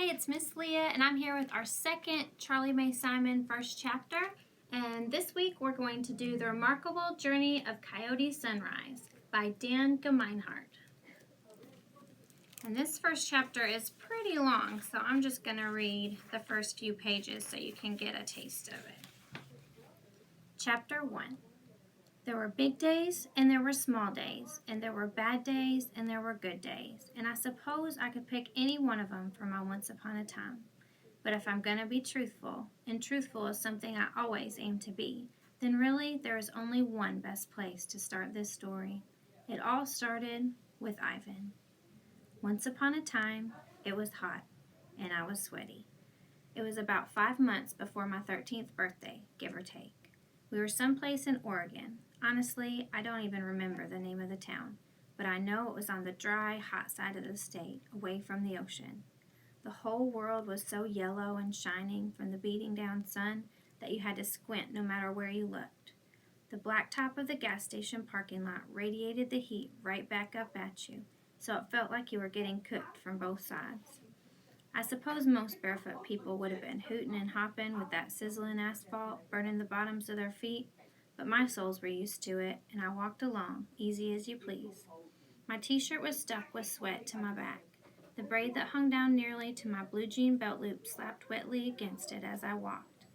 Hi, it's Miss Leah, and I'm here with our second Charlie Mae Simon first chapter. And this week we're going to do The Remarkable Journey of Coyote Sunrise by Dan Gemeinhardt. And this first chapter is pretty long, so I'm just going to read the first few pages so you can get a taste of it. Chapter 1. There were big days and there were small days, and there were bad days and there were good days, and I suppose I could pick any one of them for my once upon a time. But if I'm going to be truthful, and truthful is something I always aim to be, then really there is only one best place to start this story. It all started with Ivan. Once upon a time, it was hot, and I was sweaty. It was about 5 months before my 13th birthday, give or take. We were someplace in Oregon. Honestly, I don't even remember the name of the town, but I know it was on the dry, hot side of the state, away from the ocean. The whole world was so yellow and shining from the beating down sun that you had to squint no matter where you looked. The black top of the gas station parking lot radiated the heat right back up at you, so it felt like you were getting cooked from both sides. I suppose most barefoot people would have been hooting and hopping with that sizzling asphalt burning the bottoms of their feet, but my soles were used to it, and I walked along, easy as you please. My t-shirt was stuck with sweat to my back. The braid that hung down nearly to my blue jean belt loop slapped wetly against it as I walked.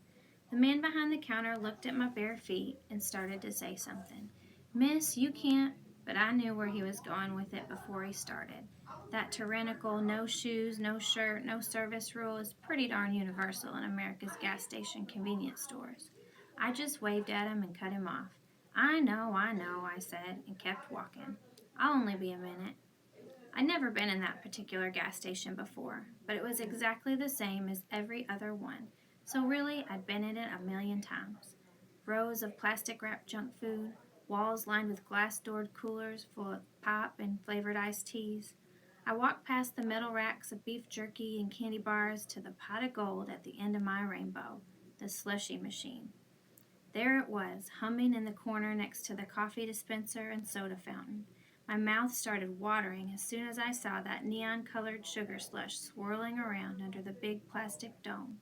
The man behind the counter looked at my bare feet and started to say something. "Miss, you can't," but I knew where he was going with it before he started. That tyrannical no shoes, no shirt, no service rule is pretty darn universal in America's gas station convenience stores. I just waved at him and cut him off. I know, I said, and kept walking. I'll only be a minute. I'd never been in that particular gas station before, but it was exactly the same as every other one, so really I'd been in it a million times. Rows of plastic-wrapped junk food, walls lined with glass-doored coolers full of pop and flavored iced teas. I walked past the metal racks of beef jerky and candy bars to the pot of gold at the end of my rainbow, the slushy machine. There it was, humming in the corner next to the coffee dispenser and soda fountain. My mouth started watering as soon as I saw that neon-colored sugar slush swirling around under the big plastic dome.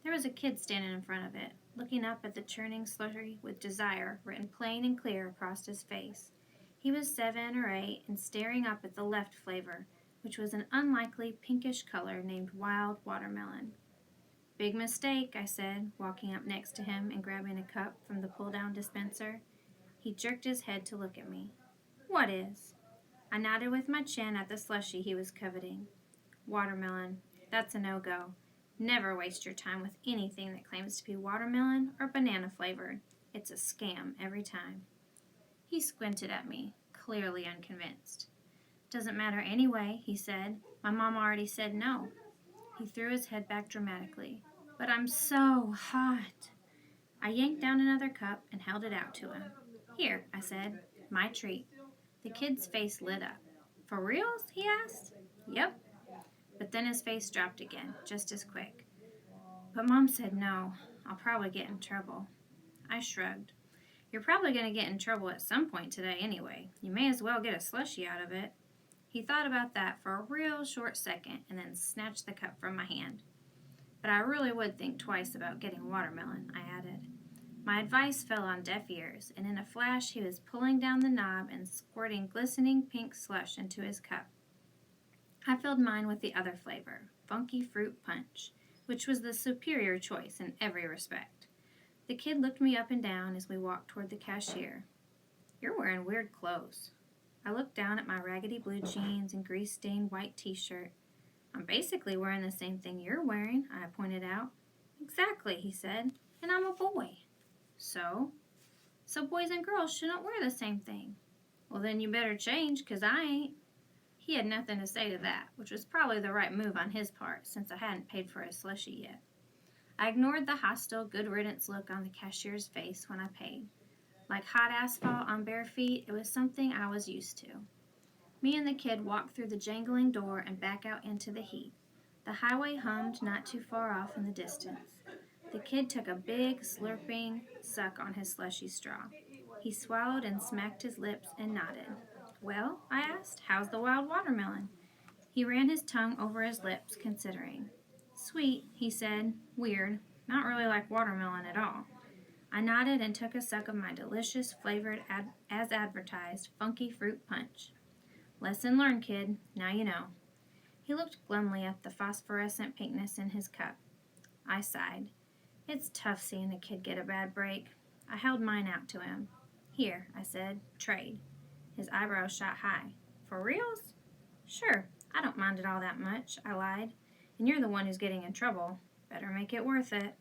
There was a kid standing in front of it, looking up at the churning slurry with desire written plain and clear across his face. He was 7 or 8 and staring up at the left flavor, which was an unlikely pinkish color named wild watermelon. "Big mistake," I said, walking up next to him and grabbing a cup from the pull-down dispenser. He jerked his head to look at me. "What is?" I nodded with my chin at the slushie he was coveting. "Watermelon. That's a no-go. Never waste your time with anything that claims to be watermelon or banana flavored. It's a scam every time." He squinted at me, clearly unconvinced. "Doesn't matter anyway," he said. "My mom already said no." He threw his head back dramatically. "But I'm so hot." I yanked down another cup and held it out to him. "Here," I said. "My treat." The kid's face lit up. "For reals?" he asked. "Yep." But then his face dropped again, just as quick. "But Mom said no. I'll probably get in trouble." I shrugged. "You're probably going to get in trouble at some point today anyway. You may as well get a slushie out of it." He thought about that for a real short second and then snatched the cup from my hand. "But I really would think twice about getting watermelon," I added. My advice fell on deaf ears, and in a flash he was pulling down the knob and squirting glistening pink slush into his cup. I filled mine with the other flavor, funky fruit punch, which was the superior choice in every respect. The kid looked me up and down as we walked toward the cashier. "You're wearing weird clothes." I looked down at my raggedy blue jeans and grease-stained white t-shirt. "I'm basically wearing the same thing you're wearing," I pointed out. "Exactly," he said, "and I'm a boy." "So?" "So boys and girls shouldn't wear the same thing." "Well, then you better change, 'cause I ain't." He had nothing to say to that, which was probably the right move on his part, since I hadn't paid for his slushie yet. I ignored the hostile, good riddance look on the cashier's face when I paid. Like hot asphalt on bare feet, it was something I was used to. Me and the kid walked through the jangling door and back out into the heat. The highway hummed not too far off in the distance. The kid took a big, slurping suck on his slushy straw. He swallowed and smacked his lips and nodded. "Well," I asked, "how's the wild watermelon?" He ran his tongue over his lips, considering. Sweet, he said. Weird. Not really like watermelon at all. I nodded and took a suck of my delicious, flavored, as advertised, funky fruit punch. Lesson learned, kid. Now you know. He looked glumly at the phosphorescent pinkness in his cup. I sighed. It's tough seeing a kid get a bad break. I held mine out to him. Here, I said. Trade. His eyebrows shot high. For reals? Sure. I don't mind it all that much, I lied. And you're the one who's getting in trouble. Better make it worth it.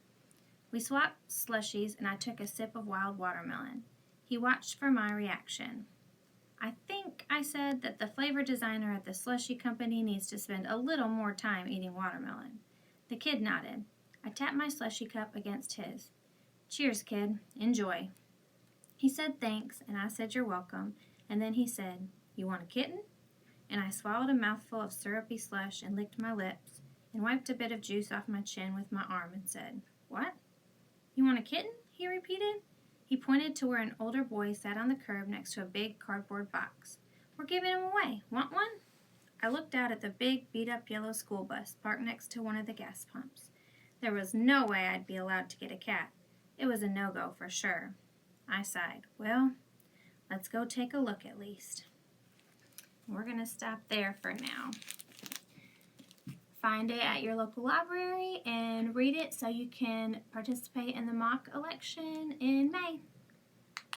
We swapped slushies, and I took a sip of wild watermelon. He watched for my reaction. I think, I said, that the flavor designer at the slushie company needs to spend a little more time eating watermelon. The kid nodded. I tapped my slushie cup against his. Cheers, kid. Enjoy. He said thanks, and I said you're welcome, and then he said, You want a kitten? And I swallowed a mouthful of syrupy slush and licked my lips and wiped a bit of juice off my chin with my arm and said, What? You want a kitten? He repeated. He pointed to where an older boy sat on the curb next to a big cardboard box. We're giving him away. Want one? I looked out at the big, beat-up yellow school bus parked next to one of the gas pumps. There was no way I'd be allowed to get a cat. It was a no-go for sure. I sighed. Well, let's go take a look at least. We're going to stop there for now. Find it at your local library and read it so you can participate in the mock election in May.